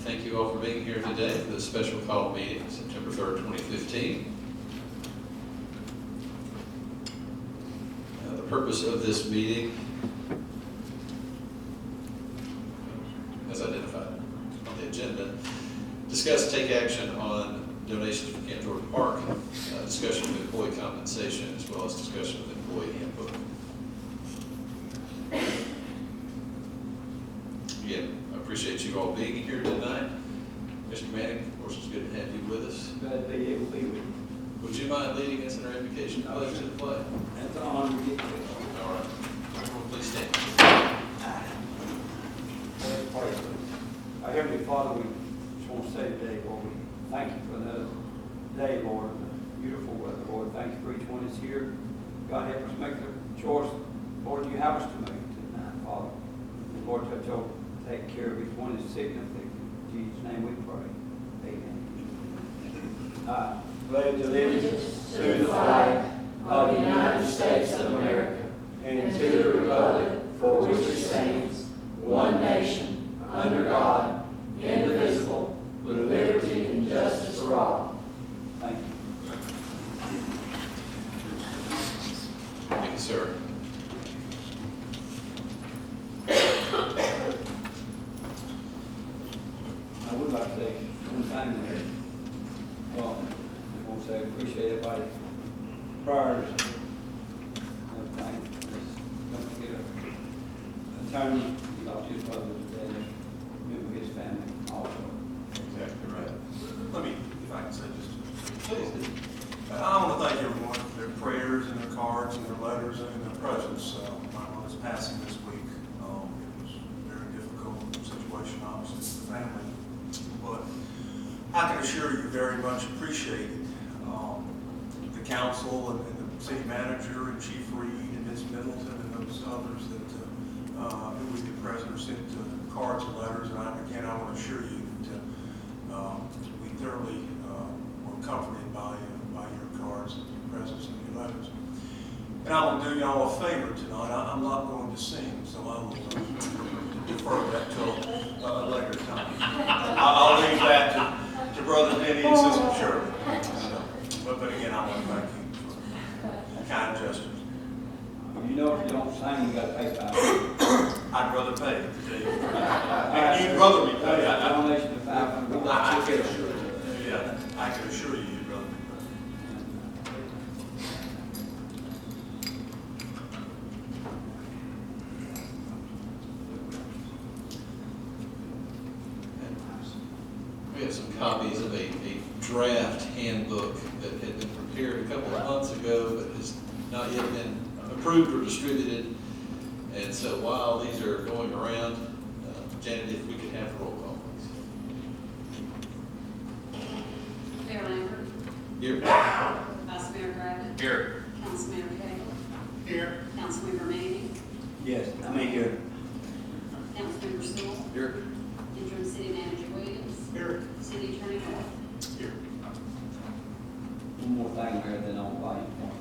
thank you all for being here today for this special call meeting, September 3rd, 2015. The purpose of this meeting, as identified on the agenda, discuss, take action on donations for Camp Jordan Park, discussion of employee compensation, as well as discussion of employee handbook. Again, I appreciate you all being here tonight. Mr. Manning, of course, it's good to have you with us. Glad to be able to be with you. Would you mind leading us in our invocation pledge to the flag? That's an honor to get to it. All right. Everyone, please stand. Let's pray, please. Our Heavenly Father, we just want to say today, Lord, we thank you for another day, Lord, the beautiful weather, Lord. Thank you for each one that's here. God, help us make the choice, Lord, you have us to make tonight, Father. And Lord, touch over, take care of each one that's sick and afflicted. In Jesus' name we pray. Amen. I pledge allegiance to the flag of the United States of America and to the republic for which it stands, one nation, under God, indivisible, with liberty and justice for all. thank you. Thank you, sir. I would like to say one thing there. Well, I want to say I appreciate everybody's prayers and everything. Don't forget an attorney, he lost his brother today. Remember his family also. Exactly right. Let me, if I can say just, Please do. I want to thank everyone for their prayers and their cards and their letters and their presence on his passing this week. It was a very difficult situation, obviously, for the family. But I can assure you very much appreciated the council and the city manager and Chief Reed and Ms. Middleton and those others that who we the president sent cards and letters. And again, I want to assure you that we thoroughly were comforted by your cards and your presence and your letters. And I will do y'all a favor tonight. I'm not going to sing, so I will defer that till a later time. I'll leave that to Brother Denny and Sister Shirley. But again, I want to thank you for kind gestures. You know, if you don't sing, you got to pay $500. I'd rather pay it today. And you'd rather me pay. Donation of $500. We'd like to get it. Yeah, I can assure you, you'd rather me We have some copies of a draft handbook that had been prepared a couple of months ago, but has not yet been approved or distributed. And so while these are going around, Janet, if we could have a roll call, please. Mayor Lambert, Here. Vice Mayor Griffin, Here. Councilmember Cagle, Here. Councilmember Manning, Yes, I mean, here. Councilmember Sewell, Here. Interim City Manager Williams, Here. City Attorney North. Here. One more thing there, then on volume one.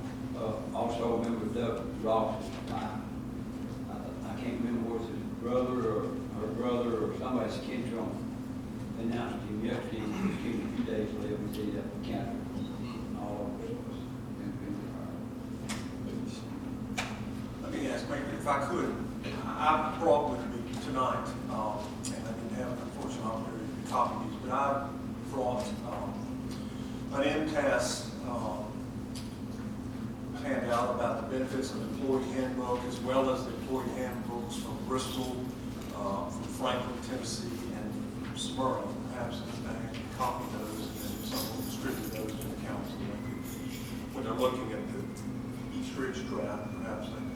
Also, remember Doug Ross, I can't remember was his brother or her brother or somebody's kid from announced him yesterday, just gave him a few days to live and see that county. And all of us was Let me ask, maybe if I could, I brought with me tonight, and I didn't have an unfortunate opportunity to copy these, but I brought an MTS handout about the benefits of the employee handbook, as well as the employee handbooks from Bristol, from Franklin, Tennessee, and from Smyrna. Perhaps if I can copy those and then someone distribute those to the council. When they're looking at the East Ridge draft, perhaps they can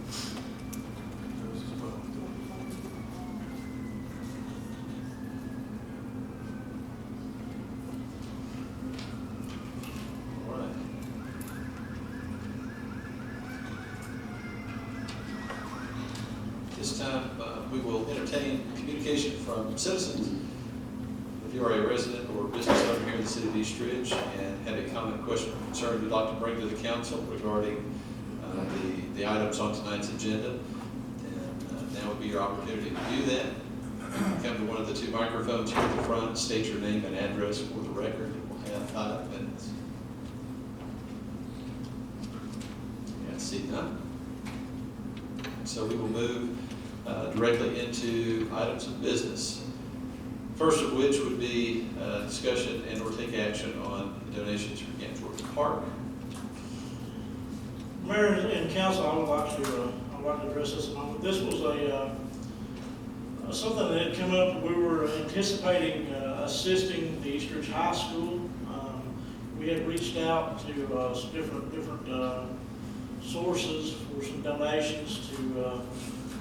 do those as well. All right. This time, we will entertain communication from citizens. If you are a resident or business owner here in the city of East Ridge and have a comment, question, or concern you'd like to bring to the council regarding the items on tonight's agenda, and now would be your opportunity to do that. Come to one of the two microphones here at the front, state your name and address for the record. We'll have 5 minutes. And see none. So we will move directly into items of business. First of which would be discussion and or take action on donations for Camp Georgia Park. Mayor and council, I would like to address this a moment. This was something that had come up. We were anticipating assisting the Eastridge High School. We had reached out to some different sources for some donations to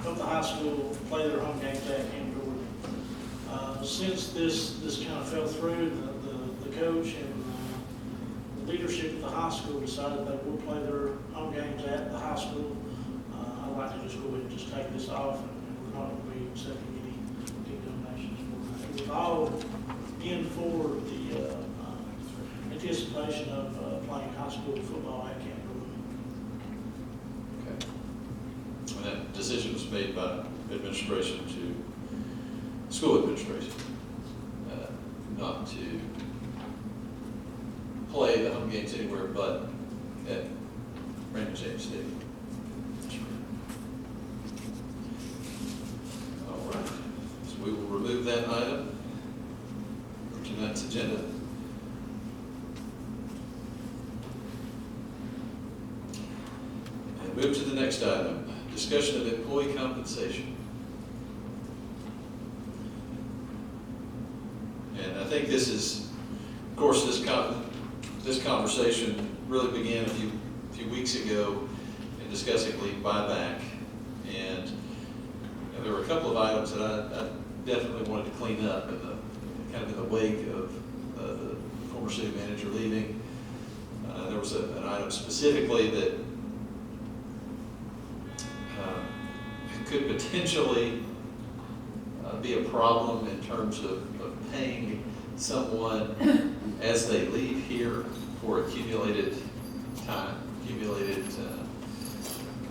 help the high school play their home games at Camp Georgia. Since this kind of fell through, the coach and the leadership of the high school decided they would play their home games at the high school. I'd like to just go ahead and just take this off, and we're not going to be accepting any donations for that. It was all in for the anticipation of playing high school football at Camp Georgia. Okay. And that decision was made by administration to school administration, not to play the home games anywhere but at Raymond James Stadium. All right, so we will remove that item from tonight's agenda. And move to the next item, discussion of employee compensation. And I think this is, of course, this conversation really began a few weeks ago in discussing leave buyback. And there were a couple of items that I definitely wanted to clean up in the wake of the former city manager leaving. There was an item specifically that could potentially be a problem in terms of paying someone as they leave here for accumulated time, accumulated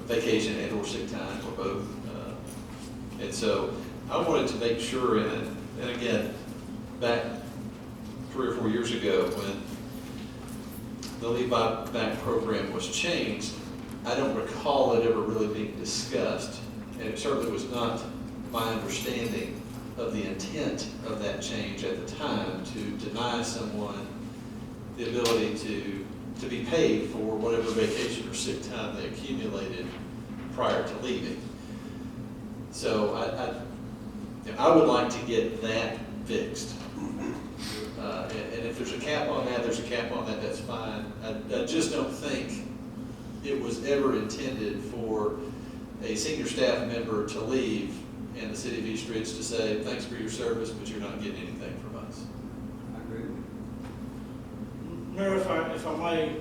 vacation and or sick time, or both. And so I wanted to make sure, and again, back 3 or 4 years ago when the leave buyback program was changed, I don't recall it ever really being discussed, and it certainly was not my understanding of the intent of that change at the time to deny someone the ability to be paid for whatever vacation or sick time they accumulated prior to leaving. So I would like to get that fixed. And if there's a cap on that, there's a cap on that, that's fine. I just don't think it was ever intended for a senior staff member to leave and the city of Eastridge to say, thanks for your service, but you're not getting anything from us. I agree with you. Mayor, if I may,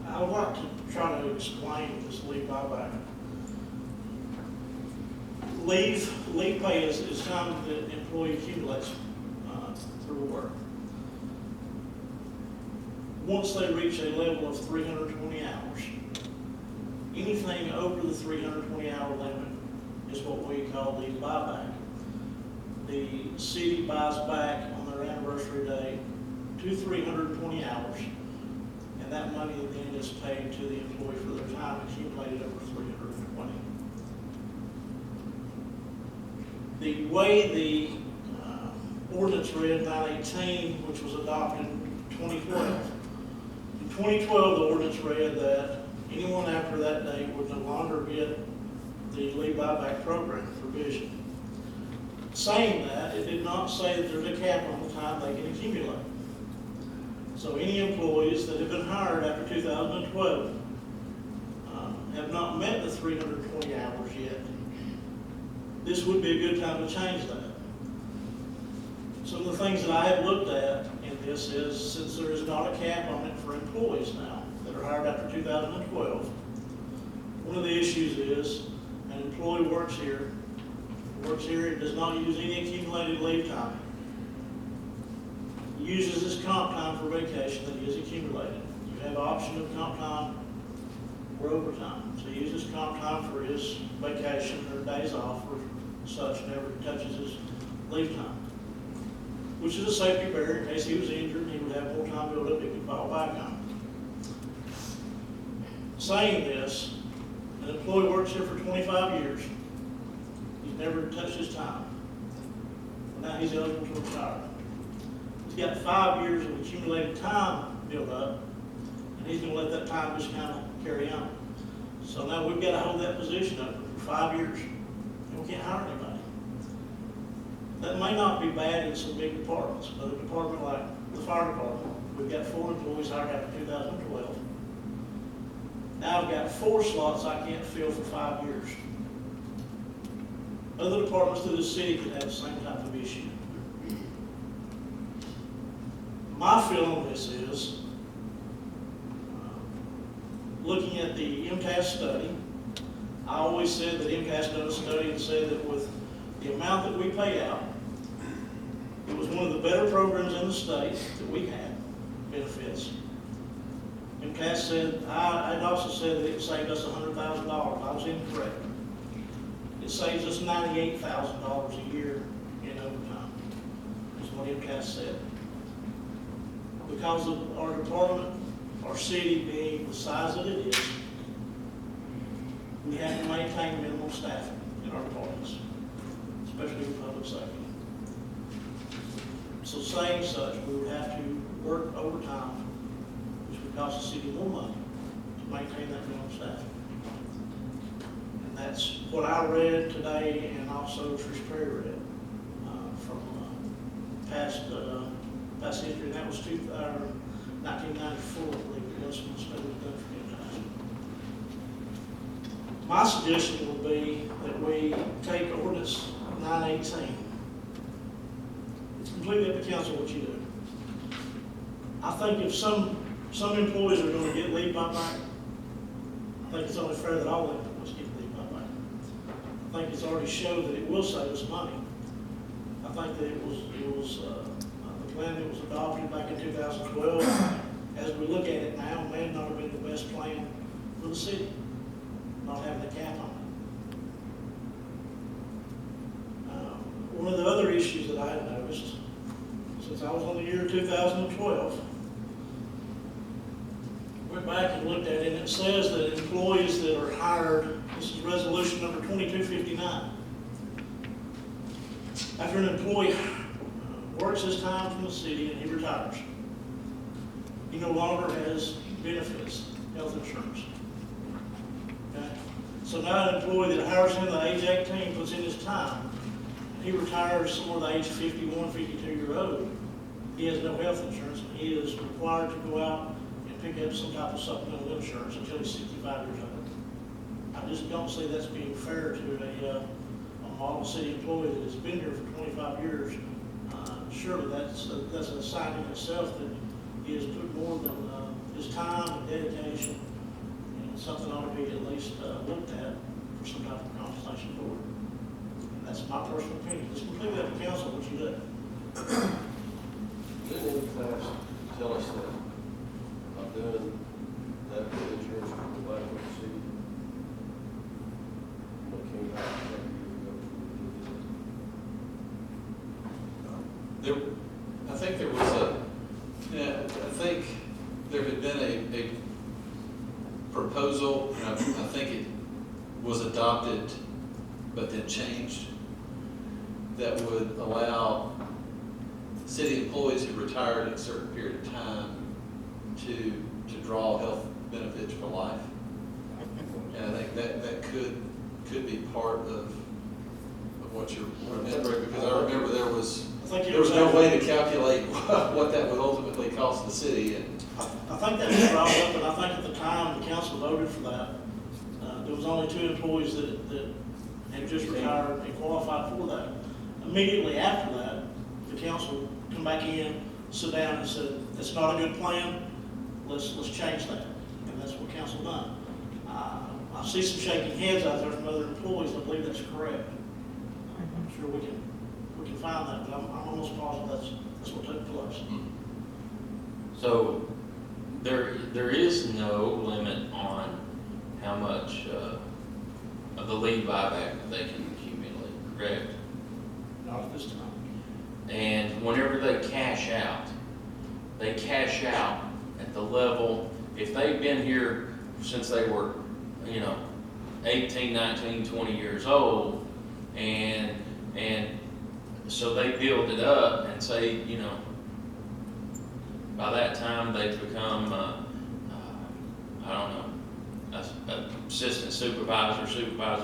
I would like to try to explain this leave buyback. Leave pay is time that an employee accumulates through work. Once they reach a level of 320 hours, anything over the 320-hour limit is what we call leave buyback. The city buys back on their anniversary day to 320 hours, and that money then is paid to the employee for their time accumulated over 320. The way the ordinance read 918, which was adopted in 2012. In 2012, the ordinance read that anyone after that date would no longer get the leave buyback program provision. Saying that, it did not say that there's a cap on the time they can accumulate. So any employees that have been hired after 2012 have not met the 320 hours yet. This would be a good time to change that. Some of the things that I have looked at in this is, since there is not a cap on it for employees now that are hired after 2012, one of the issues is an employee works here and does not use any accumulated leave time. He uses his comp time for vacation that he has accumulated. You have option of comp time or overtime. So he uses comp time for his vacation or days off or such, never touches his leave time, which is a safety barrier. In case he was injured, he would have more time built up, he could fall back on. Saying this, an employee works here for 25 years. He's never touched his time. Now he's eligible to retire. He's got 5 years of accumulated time built up, and he's gonna let that time just kind of carry on. So now we've got to hold that position open for 5 years, and we can't hire anybody. That may not be bad in some big departments, but a department like the fire department, we've got 4 employees hired after 2012. Now I've got 4 slots I can't fill for 5 years. Other departments through the city could have the same type of issue. My feeling on this is, looking at the MCAS study, I always said that MCAS done a study and said that with the amount that we pay out, it was one of the better programs in the state that we had, benefits. MCAS said, I'd also said that it saved us $100,000. I was incorrect. It saves us $98,000 a year in overtime, is what MCAS said. Because of our department, our city being the size that it is, we have to maintain minimum staffing in our departments, especially in public safety. So saying such, we would have to work overtime, which would cost the city more money to maintain that minimum staffing. And that's what I read today, and also Trish Perry read from past history, and that was 1994, I believe it was, when the study was done for MCAS. My suggestion would be that we take ordinance 918. It's completely up to council what you do. I think if some employees are going to get leave by bank, I think it's only fair that all employees get leave by bank. I think it's already showed that it will save us money. I think that it was the plan that was adopted back in 2012. As we look at it now, may not have been the best plan for the city, not having a cap on it. One of the other issues that I had noticed, since I was on the year 2012, went back and looked at it, and it says that employees that are hired, this is resolution number 2259. After an employee works his time from the city and he retires, he no longer has benefits, health insurance. Okay? So now an employee that hires him at age 18, puts in his time, he retires somewhere at the age 51, 52-year-old, he has no health insurance, and he is required to go out and pick up some type of supplemental insurance until he's 65 years old. I just don't see that's being fair to a model city employee that has been here for 25 years. Surely that's an assignment in itself that he has put more than his time and dedication, and something ought to be at least looked at for some type of compensation for it. And that's my personal opinion. It's completely up to council what you do. Didn't any class tell us that I'm doing that for insurance for the Blackwood City? What came back a couple years ago? I think there was I think there had been a proposal, and I think it was adopted, but then changed, that would allow city employees who retired in a certain period of time to draw health benefits for life. And I think that could be part of what you're remembering, because I remember there was no way to calculate what that would ultimately cost the city. And I think that was brought up, and I think at the time the council voted for that. There was only 2 employees that had just retired and qualified for that. Immediately after that, the council come back in, sit down and said, "That's not a good plan. Let's change that." And that's what council done. I see some shaking heads out there from other employees. I believe that's correct. I'm sure we can find that, but I'm almost positive that's what took place. So there is no limit on how much of the leave buyback that they can accumulate, correct? Not if this time. And whenever they cash out at the level, if they've been here since they were, 18, 19, 20 years old, and so they build it up and say, by that time they've become, I don't know, assistant supervisor,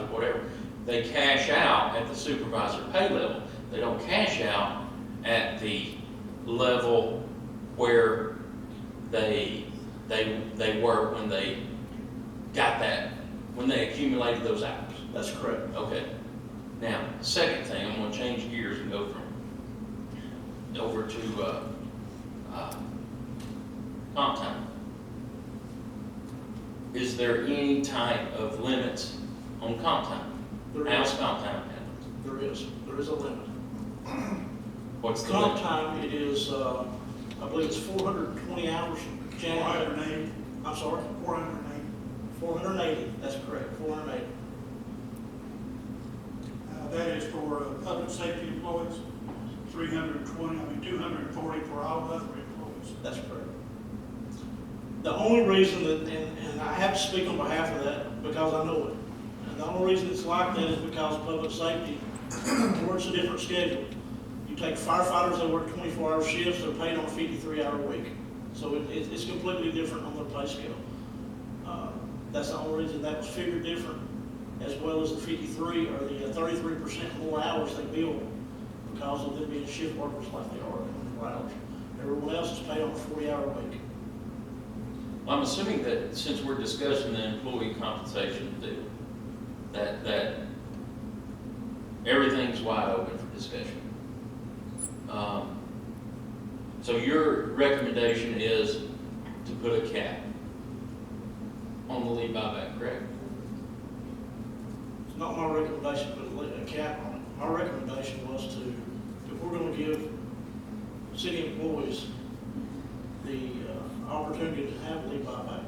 whatever. They cash out at the supervisor pay level. They don't cash out at the level where they were when they got that, when they accumulated those hours. That's correct. Okay. Now, second thing, I'm gonna change gears and go over to, comp time. Is there any type of limits on comp time? There How's is, comp time handled? there is a limit. What's the Comp limit? time, it is, I believe it's 420 hours, Jan. 480, I'm sorry, 480. 480, that's correct, 480. That is for public safety employees, 240 for all other employees. That's correct. The only reason that, and I have to speak on behalf of that because I know it. And the only reason it's like that is because public safety works a different schedule. You take firefighters that work 24-hour shifts, they're paid on a 53-hour week. So it's completely different on their pay scale. That's the only reason that was figured different, as well as the 53 or the 33% more hours they bill because of them being shift workers like they are, 24 hours. Everyone else is paid on a 40-hour week. I'm assuming that since we're discussing the employee compensation deal, that everything's wide open for discussion. So your recommendation is to put a cap on the leave buyback, correct? It's not my recommendation to put a cap on it. My recommendation was to, if we're gonna give city employees the opportunity to have leave buyback,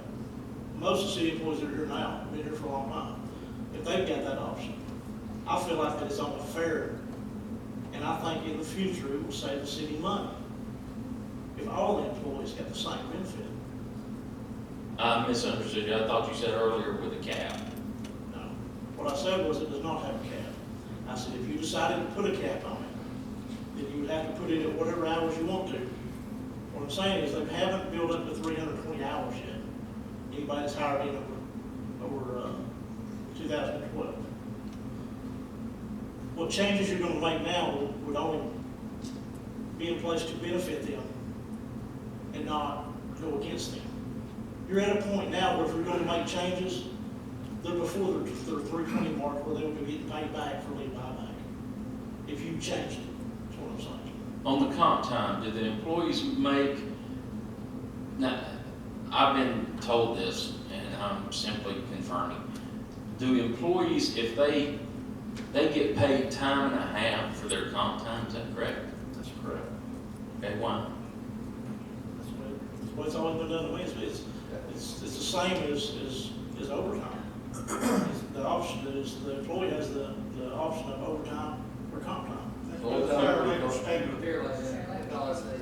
most of the city employees that are here now have been here for a long time. If they've got that option, I feel like that it's only fair, and I think in the future it will save the city money if all the employees got the same benefit. I misunderstood you. I thought you said earlier with a cap. No. What I said was it does not have a cap. I said if you decided to put a cap on it, then you would have to put it at whatever hours you want to. What I'm saying is they haven't built up to 320 hours yet. Anybody that's hired in over 2012. What changes you're going to make now would only be in place to benefit them and not go against them. You're at a point now where if you're going to make changes, they're before their 320 mark where they will be getting paid back for leave buyback. If you changed it, that's what I'm saying. On the comp time, did the employees make, now, I've been told this, and I'm simply confirming. Do employees, if they get paid time and a half for their comp time, is that correct? That's correct. Okay, why? That's what it's always been done to me. It's the same as overtime. The option is, the employee has the option of overtime or comp time. That's Fair Labor Standard. Fair Labor.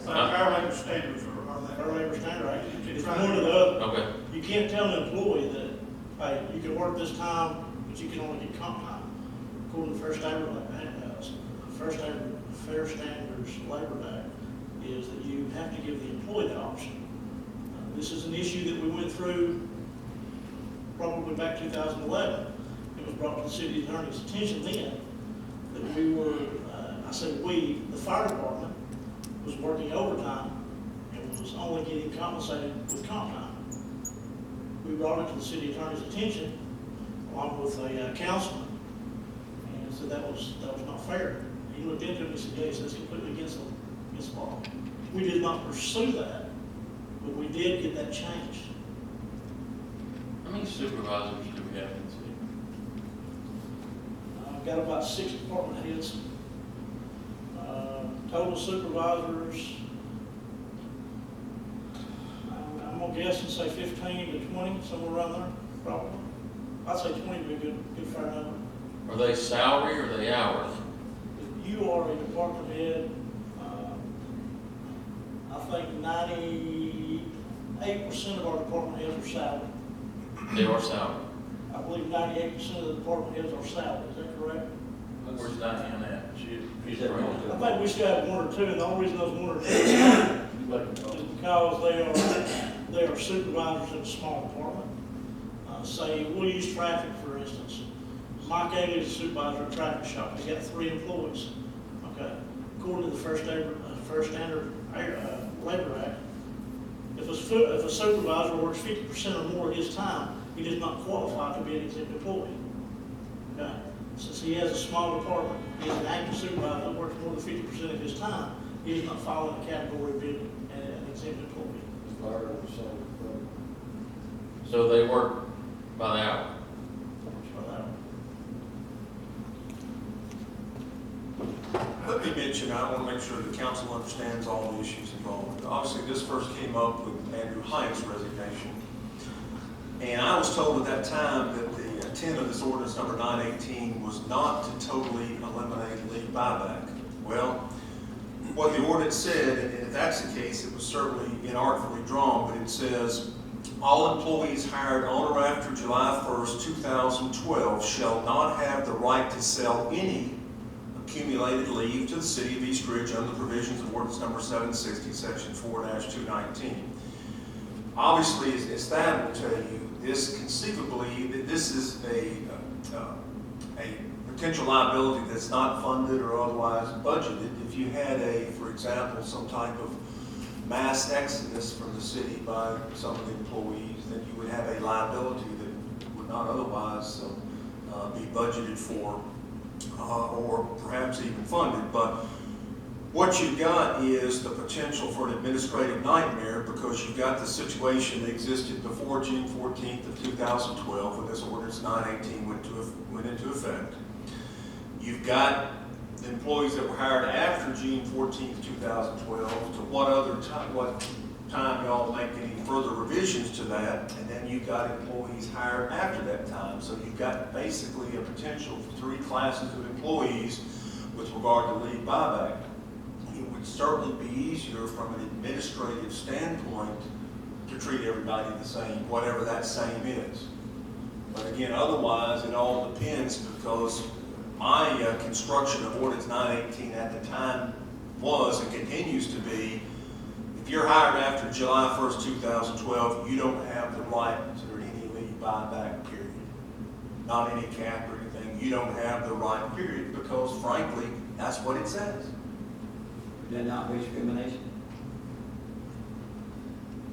Fair Labor Standards are that. Fair Labor Standard Act, it's one or the other. Okay, You can't tell an employee that, hey, you can work this time, but you can only get comp time. According to Fair Standards Labor Act, is that you have to give the employee the option. This is an issue that we went through probably back 2011. It was brought to the city attorney's attention then that we were, I say we, the fire department was working overtime and was only getting compensated with comp time. We brought it to the city attorney's attention along with a councilman and said that was not fair. He looked into it and said, yes, that's completely against the law. We did not pursue that, but we did get that changed. how many supervisors do we have in the city? I've got about 6 department heads. Total supervisors, I'm gonna guess and say 15 to 20, somewhere around there, probably. I'd say 20 would be a good fair number. Are they salary or are they hourly? If you are a department head, I think 98% of our department heads are salary. They are salary. I believe 98% of the department heads are salary, is that correct? Where's Diane at? She's that right. wrong? I think we still have one or two, and the only reason those one or two is because they are supervisors in a small department. Say, we'll use traffic, for instance. Mike Ailey is a supervisor at traffic shop. He's got 3 employees. Okay, according to the First Standard Labor Act, if a supervisor works 50% or more of his time, he does not qualify to be an exempt employee. Okay, since he has a small department, he is an active supervisor that works more than 50% of his time, he does not fall in the category of being an exempt employee. So they work by the hour. Let me mention, I want to make sure the council understands all the issues involved. Obviously, this first came up with Andrew Hyatt's resignation. And I was told at that time that the intent of this ordinance number 918 was not to totally eliminate leave buyback. Well, what the ordinance said, and if that's the case, it was certainly inartfully drawn, but it says, all employees hired on or after July 1st, 2012 shall not have the right to sell any accumulated leave to the city of East Ridge under the provisions of ordinance number 760, section 4-219. Obviously, as Thad will tell you, this conceivably, this is a potential liability that's not funded or otherwise budgeted. If you had for example, some type of mass exodus from the city by some of the employees, then you would have a liability that would not otherwise be budgeted for or perhaps even funded. But what you've got is the potential for an administrative nightmare, because you've got the situation that existed before June 14th of 2012 when this ordinance 918 went into effect. You've got the employees that were hired after June 14th, 2012, to what time y'all make any further revisions to that, and then you've got employees hired after that time. So you've got basically a potential for 3 classes of employees with regard to leave buyback. It would certainly be easier from an administrative standpoint to treat everybody the same, whatever that same is. But again, otherwise, it all depends, because my construction of ordinance 918 at the time was and continues to be, if you're hired after July 1st, 2012, you don't have the right to any leave buyback period. Not any cap or anything. You don't have the right period, because frankly, that's what it says. Would that not be discrimination?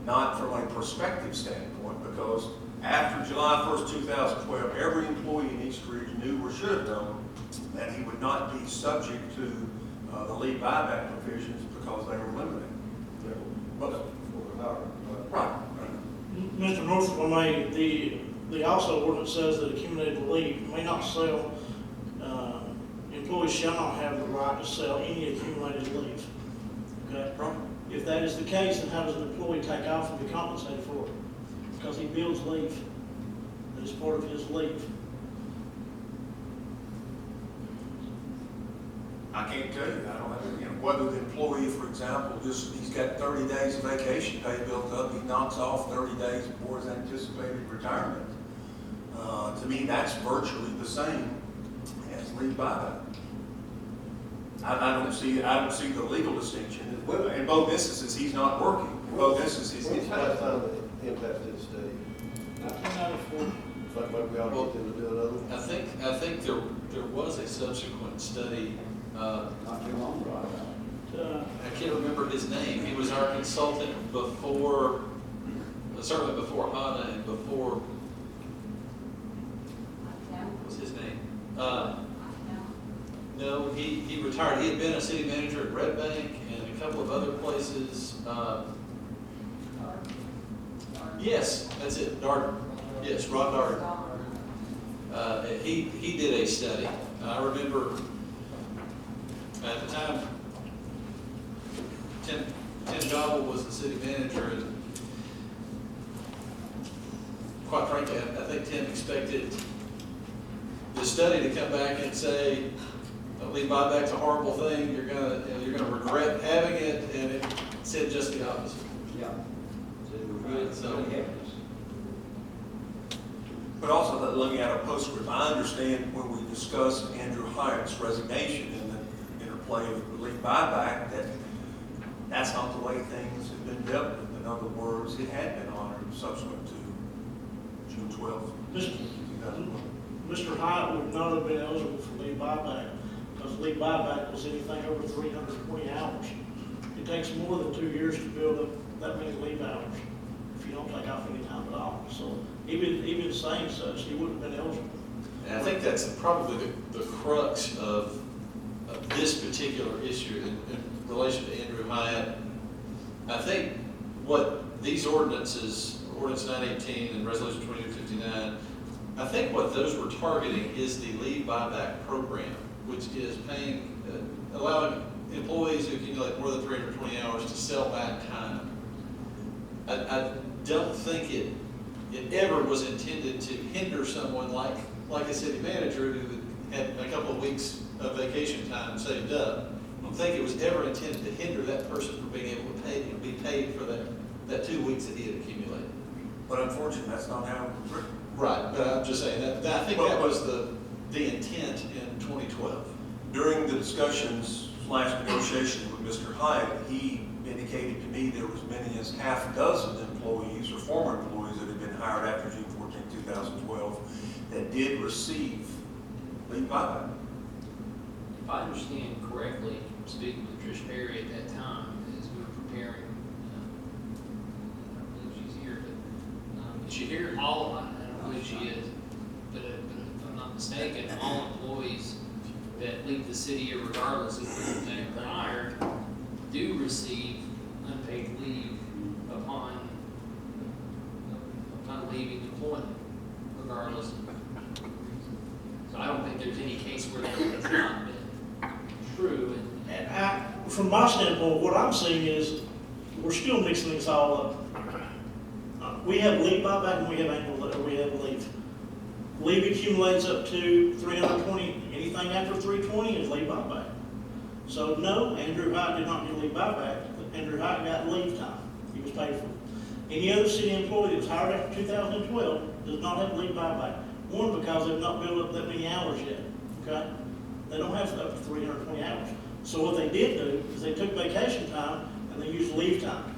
Not from a prospective standpoint, because after July 1st, 2012, every employee in East Ridge knew or should have known that he would not be subject to the leave buyback provisions because they were limited. Right. Mr. Northrup, the also ordinance says that accumulated leave may not sell, employees shall not have the right to sell any accumulated leave. Okay? If that is the case, then how does an employee take off and be compensated for it? Because he builds leave. That is part of his leave. I can't tell you. I don't have, whether the employee, for example, he's got 30 days of vacation pay built up, he knocks off 30 days before his anticipated retirement. To me, that's virtually the same as leave buyback. I don't see the legal distinction. In both instances, he's not working. In both instances, When's the last time the impact to the state? 1994. Like maybe we ought to get them to do another one? I think there was a subsequent study. Not too long ago. I can't remember his name. He was our consultant before, certainly before Hannah and before, what was his name? No, he retired. He had been a city manager at Red Bank and a couple of other places. Yes, that's it, Darden. Yes, Rod Darden. He did a study. I remember at the time, Tim Gobble was the city manager, and quite frankly, I think Tim expected the study to come back and say, leave buyback's a horrible thing, you're gonna regret having it, and it said just the opposite. Yeah. So- But also, looking at a postscript, I understand when we discussed Andrew Hyatt's resignation and the interplay of leave buyback, that's not the way things have been dealt with. In other words, it had been honored subsequent to June 12th. Mr. Hyatt would not have been eligible for leave buyback, because leave buyback was anything over 320 hours. It takes more than 2 years to build up that many leave hours, if you don't take off any time at all. So even saying such, he wouldn't have been eligible. And I think that's probably the crux of this particular issue in relation to Andrew Hyatt. I think what these ordinances, Ordinance 918 and Resolution 2259, I think what those were targeting is the leave buyback program, which is paying, allowing employees who accumulate more than 320 hours to sell back time. I don't think it ever was intended to hinder someone like a city manager who had a couple of weeks of vacation time saved up. I don't think it was ever intended to hinder that person from being able to be paid for that 2 weeks that he had accumulated. But unfortunately, that's not how it was written. Right, but I'm just saying that I think that was the intent in 2012. During the discussions/negotiation with Mr. Hyatt, he indicated to me there was many as half a dozen employees or former employees that had been hired after June 14, 2012 that did receive leave buyback. If I understand correctly, speaking with Trish Perry at that time, as we were preparing, I don't believe she's here, but, Is she here? I don't believe she is, but if I'm not mistaken, all employees that leave the city regardless of whether they're hired do receive unpaid leave upon leaving employment, regardless. So I don't think there's any case where that's not been true. And from my standpoint, what I'm seeing is we're still mixing this all up. We have leave buyback and we have leave. Leave accumulates up to 320. Anything after 320 is leave buyback. So no, Andrew Hyatt did not get leave buyback. Andrew Hyatt got leave time. He was paid for it. Any other city employee that was hired after 2012 does not have leave buyback. One, because they've not built up that many hours yet. Okay, they don't have up to 320 hours. So what they did do is they took vacation time and they used leave time.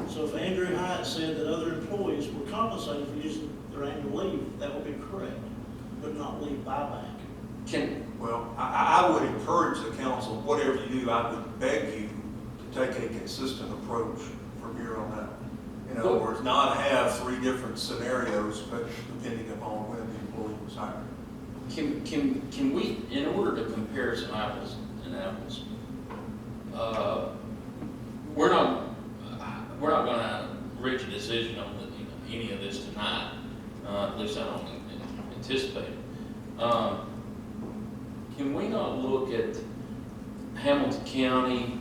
So if Andrew Hyatt said that other employees were compensated for using their annual leave, that would be correct, but not leave buyback. Well, I would encourage the council, whatever you do, I would beg you to take a consistent approach from here on out. In other words, not have 3 different scenarios, but depending upon when the employee was hired. Can we, in order to compare some apples and apples, we're not gonna reach a decision on any of this tonight, at least I don't anticipate it. Can we not look at Hamilton County,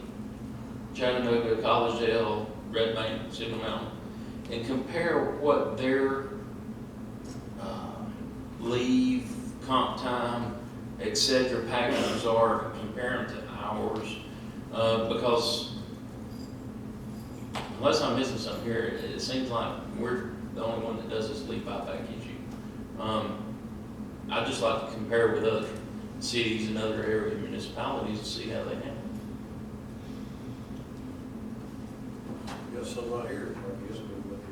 Chattanooga, Collegedale, Red Bank, Signal Mountain, and compare what their leave, comp time, et cetera, packages are, compare them to ours? Because unless I'm missing something here, it seems like we're the only one that does this leave buyback issue. I'd just like to compare with other cities and other area municipalities to see how they handle it. You got some right here, I guess we look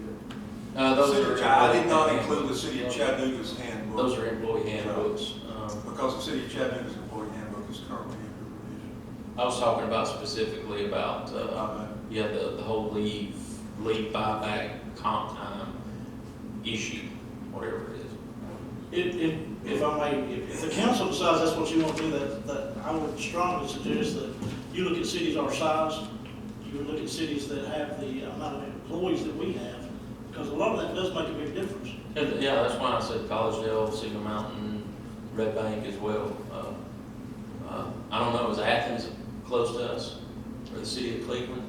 Those City are of I did not include the city of Chattanooga's handbook. Those are employee handbooks. Because the city of Chattanooga's employee handbook is currently under revision. I was talking about specifically about, the whole leave buyback, comp time issue, whatever it is. If I may, if the council decides that's what you want to do, that I would strongly suggest that you look at cities our size, you would look at cities that have the amount of employees that we have, because a lot of that does make a big difference. And, yeah, that's why I said Collegedale, Signal Mountain, Red Bank as well. I don't know, is Athens close to us, or the city of Cleveland?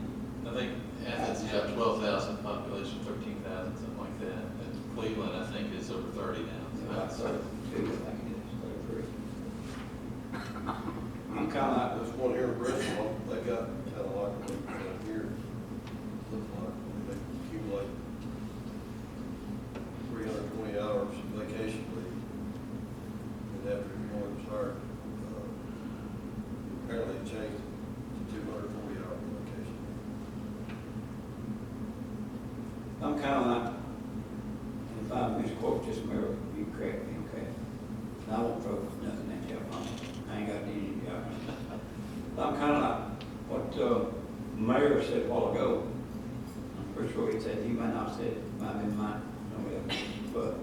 I think Athens has got 12,000 population, 13,000, something like that. And Cleveland, I think, is over 30 now. So I'm kinda like, This one here in Bristol, they got kind of like what we got here. Looks like they accumulate 320 hours of vacation leave. And after employee was hired, apparently it changed to 240 hours of vacation leave. I'm kinda like, if I misquote this, Mayor, you correct me, okay? And I won't throw nothing at you, I ain't got any, I'm kinda like what, Mayor said a while ago. I'm pretty sure he said, he might not have said it, might have been mine, but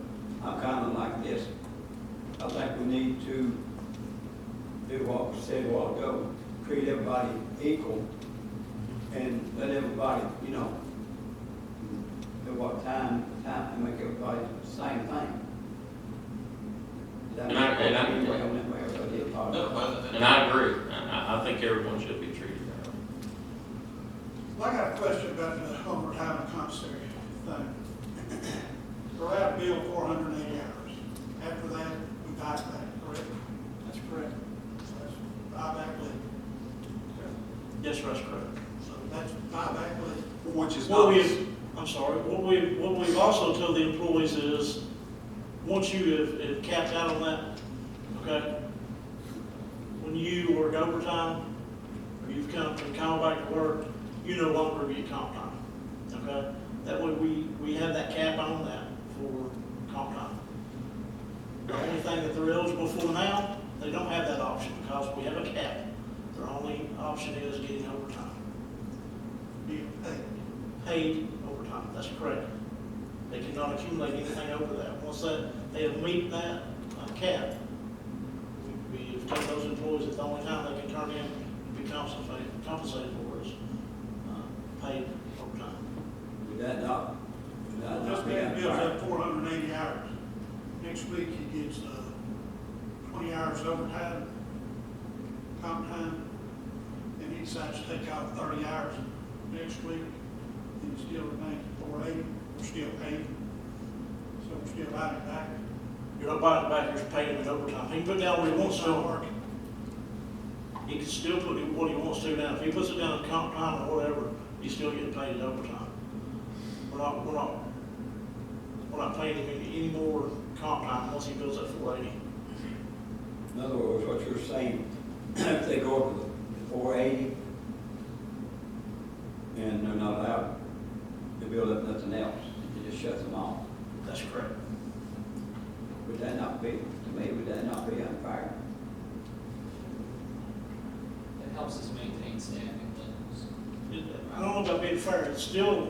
I'm kinda like this. I think we need to do what was said a while ago, treat everybody equal and let everybody, you know, do what time, and make everybody the same thing. And I- No, And I agree, I think everyone should be treated that way. Well, I got a question about the overtime and commissary thing. We're allowed to bill 480 hours. After that, we buy it back, correct? That's correct. So that's buyback leave. Yes, sir, that's correct. So that's buyback leave. Which is What not, we've also told the employees is, once you have capped out on that, okay? When you work overtime, or you've come back to work, you no longer get comp time, okay? That way we have that cap on that for comp time. The only thing that they're eligible for now, they don't have that option because we have a cap. Their only option is getting overtime. Being paid. Paid overtime, that's correct. They cannot accumulate anything over that. Once they have meet that cap, we have told those employees that the only time they can turn in to be compensated for is paid overtime. Would that not This be man bills unfair? up 480 hours. Next week, he gets 20 hours overtime, comp time, and he decides to take out 30 hours next week, and he still remains at 480, we're still paying. So we're still buying it back. You're not buying it back, you're just paying him in overtime. He can put down what he wants It's not to. working. He can still put what he wants to down. If he puts it down in comp time or whatever, he's still getting paid his overtime. We're not paying him any more comp time once he bills at 480. In other words, what you're saying, if they go up to the 480 and they're not allowed to build up nothing else, it just shuts them off. That's correct. Would that not be, to me, would that not be unfair? It helps us maintain staffing levels. I don't know about being fair, they're still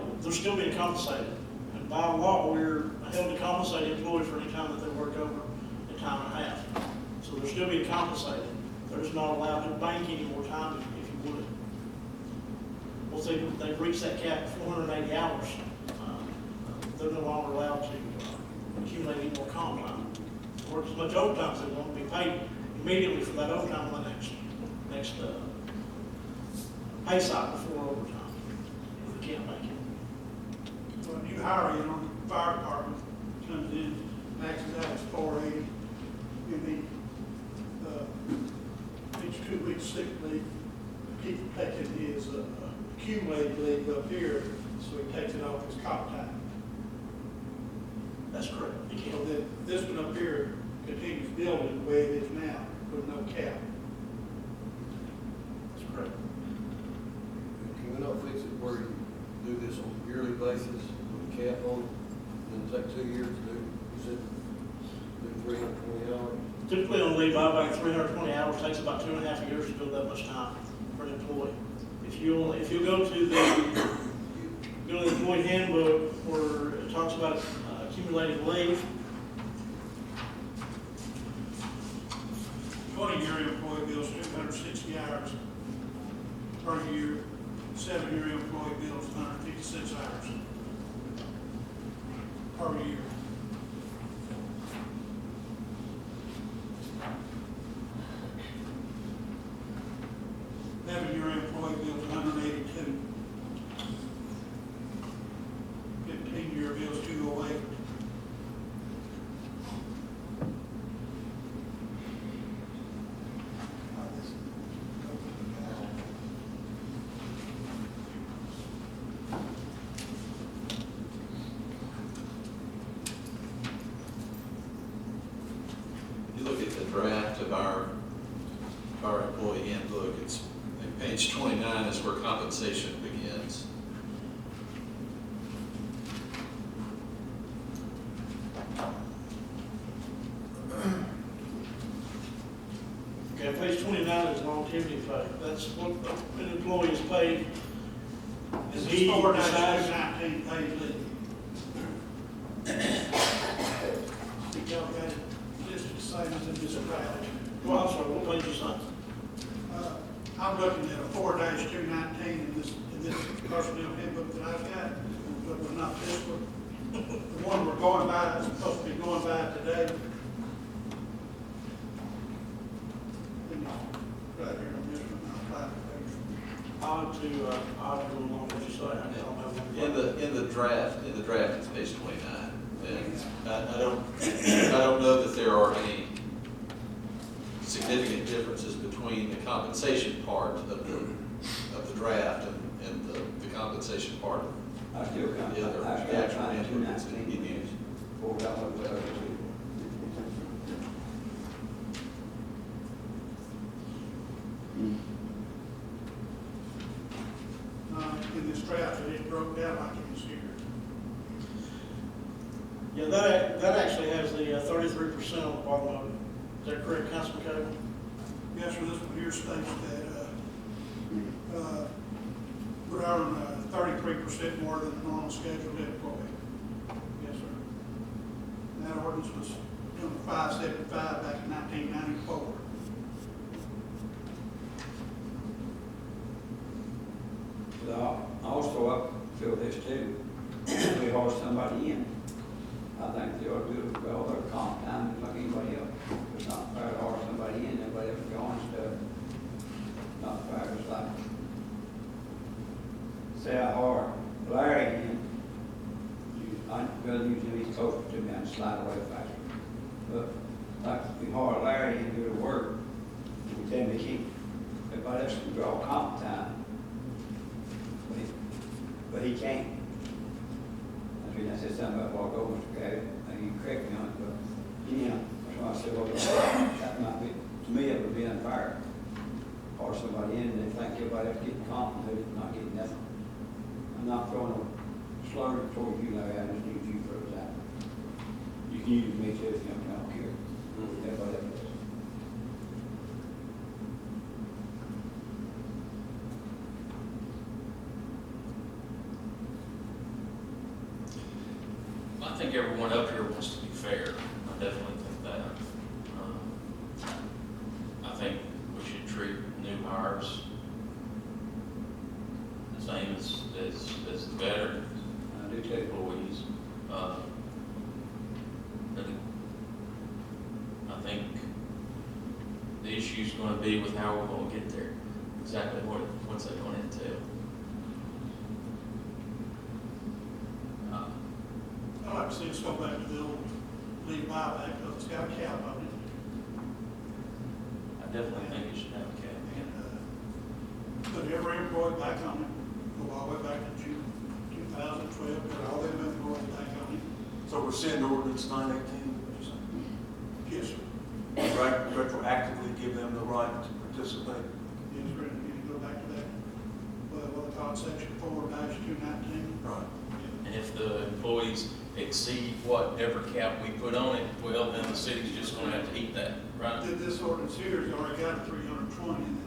being compensated. And by law, we're held to compensate employees for any time that they work over a time and a half. So they're still being compensated. They're just not allowed to bank any more time if you would. Once they've reached that cap of 480 hours, they're no longer allowed to accumulate any more comp time. Work as much overtime as they want to be paid immediately for that overtime on the next pay cycle for overtime, if we can't make it. When you hire in on the fire department, comes in, maxes out as 480, and each 2 weeks sick leave, keep taking his accumulated leave up here, so he takes it off his comp time. That's correct. You So can't. then, this one up here continues building the way it is now, with no cap. That's correct. Can we not fix it where you do this on a yearly basis with a cap on it, and take 2 years to do, you said, do 320 hours? Typically on leave buyback, 320 hours takes about 2.5 years to build that much time for an employee. If you go to the employee handbook where it talks about accumulated leave, 20-year employee bills 260 hours per year, 7-year employee bills 156 hours per year. Seven-year employee bills 182. 15-year bills 208. page 29 is where compensation begins. Okay, page 29 is longevity pay. That's what an employee is paid. This And is he 4 decides. 19 paid leave. Y'all got it listed the same as in this draft. Well, I'm sorry, what page is that? I'm looking at a 4-219 in this personnel handbook that I've got, but we're not this one. The one we're going by, is supposed to be going by today. Right here on this one, I'll find the page. I'll go along with you say, I don't have one. In the draft, it's page 29. And I don't know that there are any significant differences between the compensation part of the draft and the compensation part of I still can't, the other, I the still actual find handbook that's 219 in years use. for $4. In this draft, it is broke down like it is here. Yeah, that actually has the 33% on the bottom of it. Is that correct, Councilman Cagle? Yes, sir, this one here states that, we're earning 33% more than a normal scheduled employee. Yes, sir. And that ordinance was number 575 back in 1994. But I also feel this too. We hire somebody in. I think they ought to do it all their comp time just like anybody else. It's not fair to hire somebody in, everybody else going stuff. Not fair, it's like, say I hire Larry in, I'd rather use him, he's closer to me, I'd slide away faster. But like, we hire Larry in to do the work, we tell him to keep, everybody else can draw comp time. But he can't. I mean, I said something about walk over, Mr. Gary, and you correct me on it, but, yeah, that's why I said, well, that might be, to me, it would be unfair. Or somebody in, and they think everybody else getting compensated, not getting nothing. I'm not throwing a slur towards you, Larry, I just use you for example. You can use me too if you don't care. Everybody else does. I think everyone up here wants to be fair. I definitely think that. I think we should treat new hires the same as the veteran I do too. employees. And I think the issue's gonna be with how we're gonna get there. Exactly what's that gonna entail? I'd like to see us go back to the old leave buyback, because it's got a cap on it. I definitely think you should have a cap. And, put every employee back on it, go all the way back to June 2012, put all them employees back on it. So we're seeing ordinance 918, Yes, sir. retroactively give them the right to participate. Yes, sir, and you go back to that, well, what they call it, section 4-219. Right. And if the employees exceed whatever cap we put on it, well, then the city's just gonna have to eat that, right? This ordinance here has already got 320, and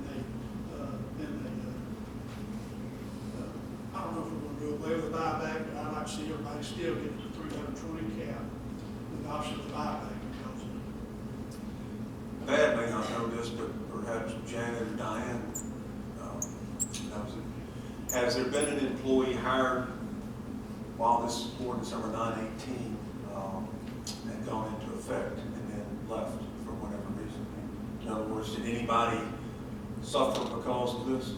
I don't know if we're gonna do away with the buyback, but I'd like to see everybody still get the 320 cap, with the option of the buyback, because Thad may not know this, but perhaps Janet or Diane knows it. Has there been an employee hired while this ordinance number 918 had gone into effect and then left for whatever reason? In other words, did anybody suffer because of this?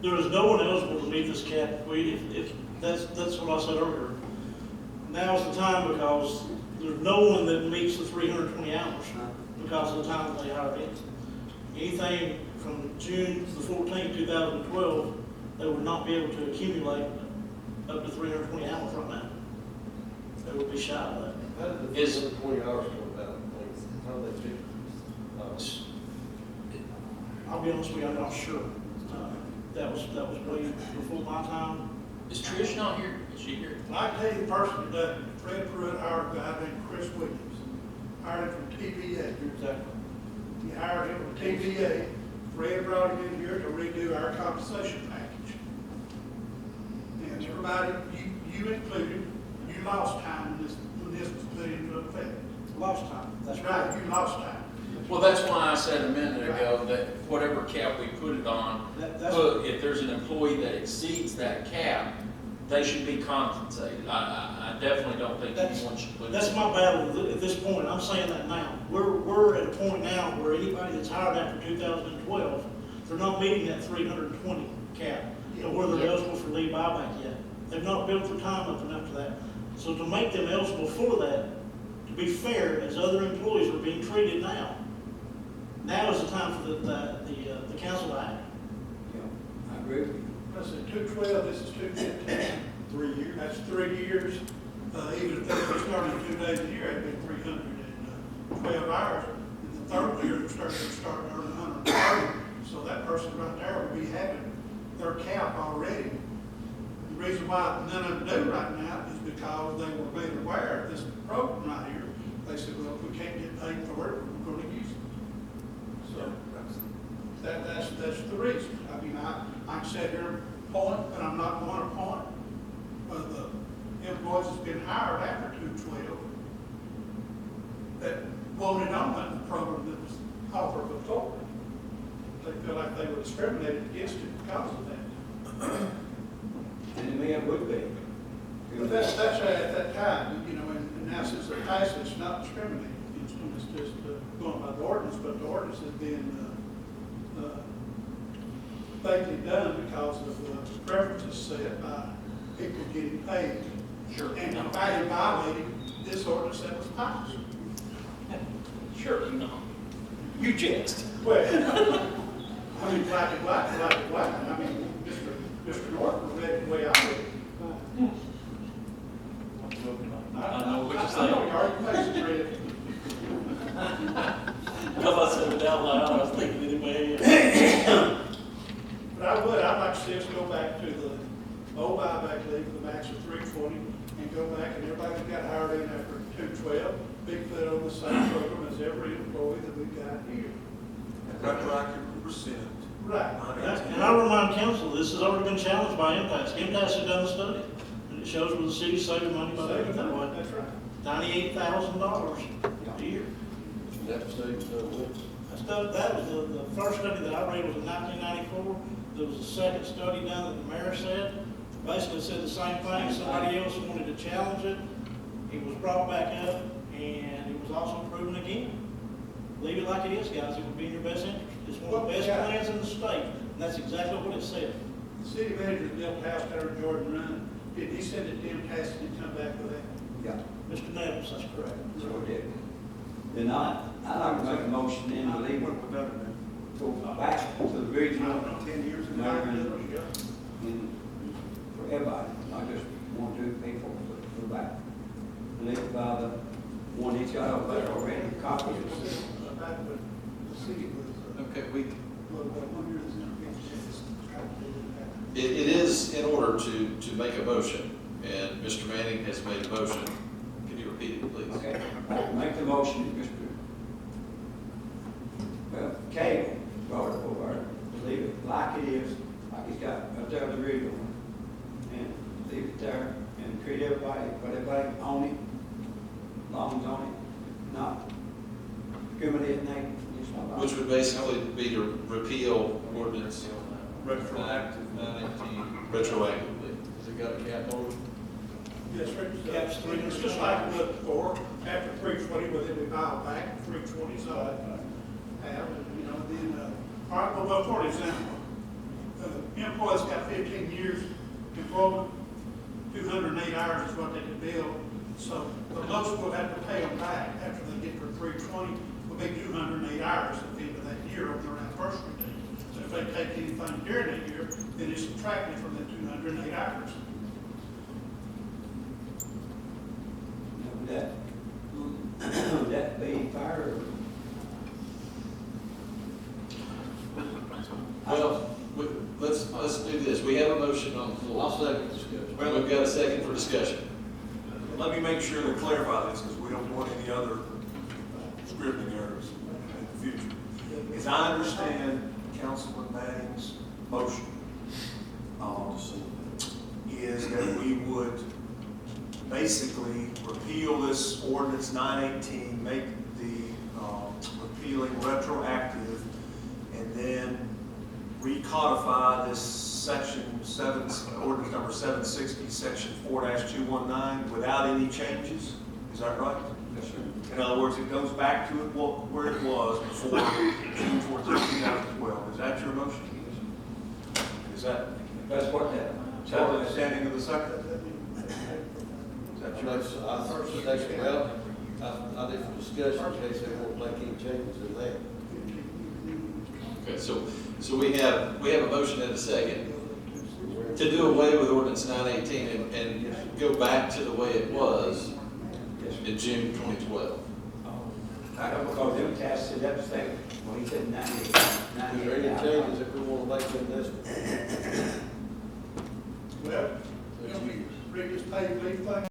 There is no one eligible to meet this cap. If that's what I said earlier. Now's the time, because there's no one that meets the 320 hours because of the time they hired in. Anything from June the 14th, 2012, they would not be able to accumulate up to 320 hours right now. They would be shy of that. How did the Is- 20 hours come about? How did they do? I'll be honest with you, I'm not sure. that was way before my time. Is Trish not here? Is she here? And I can tell you the person who done it, Fred Pruitt hired a guy named Chris Williams, hired him from TVA. Exactly. He hired him from TVA. Fred brought him in here to redo our compensation package. And everybody, you included, you lost time when this was put into effect. Lost time. That's right, you lost time. Well, that's why I said a minute ago that whatever cap we put it on, That's, but if there's an employee that exceeds that cap, they should be compensated. I definitely don't think anyone should put. that's my battle at this point. I'm saying that now. We're at a point now where anybody that's hired after 2012, they're not meeting that 320 cap, or where they're eligible for leave buyback yet. They've not built their time up enough to that. So to make them eligible for that, to be fair, as other employees are being treated now, now is the time for the council to act. Yeah, I agree with you. I said 212, this is 215. 3 years. That's 3 years. Even if they started 2 days a year, it'd be 312 hours. In the third year, they're starting earning 130. So that person right there would be having their cap already. The reason why none of them do right now is because they were made aware of this program right here. They said, well, if we can't get paid for it, we're going to use it. So that's the reason. I mean, I can sit here and point, but I'm not going to point. But the employees that's been hired after 212 that wanted on that program that was offered before. They feel like they were discriminated against it because of that. And it may have would be. But that's at that time, you know, and now since they passed it, it's not discriminated against them. It's just going by the ordinance, but the ordinance has been vaguely done because of the preferences set by people getting paid. Sure. And by violating this ordinance that was passed. Sure, no. You jest. Well, I mean, black and white, black and white. I mean, Mr. Norton read it the way I read it. I know what you're I saying. know you already faced it. Because I said it out loud, I was thinking it in my head. But I'd like to see us go back to the old buyback leave, the max of 320, and go back and everybody that got hired in after 212, be put on the same program as every employee that we've got here. Retroactive percent. Right. And I remind council, this has already been challenged by MTS. MTS has done the study, and it shows where the city's saving money by doing it that way. That's right. $98,000 a year. That state's done with. That was the first study that I read was in 1994. There was a second study done that the mayor said, basically said the same thing. Somebody else wanted to challenge it. It was brought back up, and it was also proven again. Leave it like it is, guys. It would be in your best interest. It's one of the best plans in the state, and that's exactly what it said. The city manager built a house down in Jordan Run. Did he send it to MTS and he come back with that? Yeah, Mr. Nevins, that's correct. so it did. Then I'd like to make a motion then to leave it, What better than go back to the regional 10 years ago? and for everybody, not just one, two people, but go back. Leave it by the one he's got over there already, copy it. Back when the city was, Okay, well, 1 year is in it is in order to make a motion, and Mr. Manning has made a motion. Can you repeat it, please? Okay, make the motion, Mr. Well, Cable brought it over, leave it like it is, like it's got up there the original one. And leave it there and treat everybody, put everybody on it, belongs on it, not discriminate against nobody. Which would basically be to repeal ordinance Retroactive. 19, retroactively. Has it got a cap on it? Yes, sir. Caps 3, it's just like it was before, after 320, but then we dialed back, 320, so I have, you know, then, all right, well, for example, employees got 15 years employment, 208 hours is what they can bill, so the most we'll have to pay them back after they get their 320 will be 208 hours at the end of that year on their anniversary date. So if they take anything during that year, then it's subtracted from the 208 hours. Would that be fair? Well, let's this, we have a motion on the floor. I'll second discussion. Well, we've got a second for discussion. Let me make sure to clarify this, because we don't want any other scribbling errors in the future. As I understand Councilman Manning's motion, is that we would basically repeal this ordinance 918, make the repealing retroactive, and then recodify this section 7, ordinance number 760, section 4-219 without any changes? Is that right? Yes, sir. In other words, it goes back to it where it was before June 14, 2012. Is that your motion? Is that the understanding of the second? Is that your? I did for discussion in case they won't make any changes in that. Okay, so we have a motion and a second to do away with ordinance 918 and go back to the way it was in June 2012. I don't recall them passing that thing, well, he said 98. Is there any changes if we want to make in this? Well, Rick, this paid leave thing,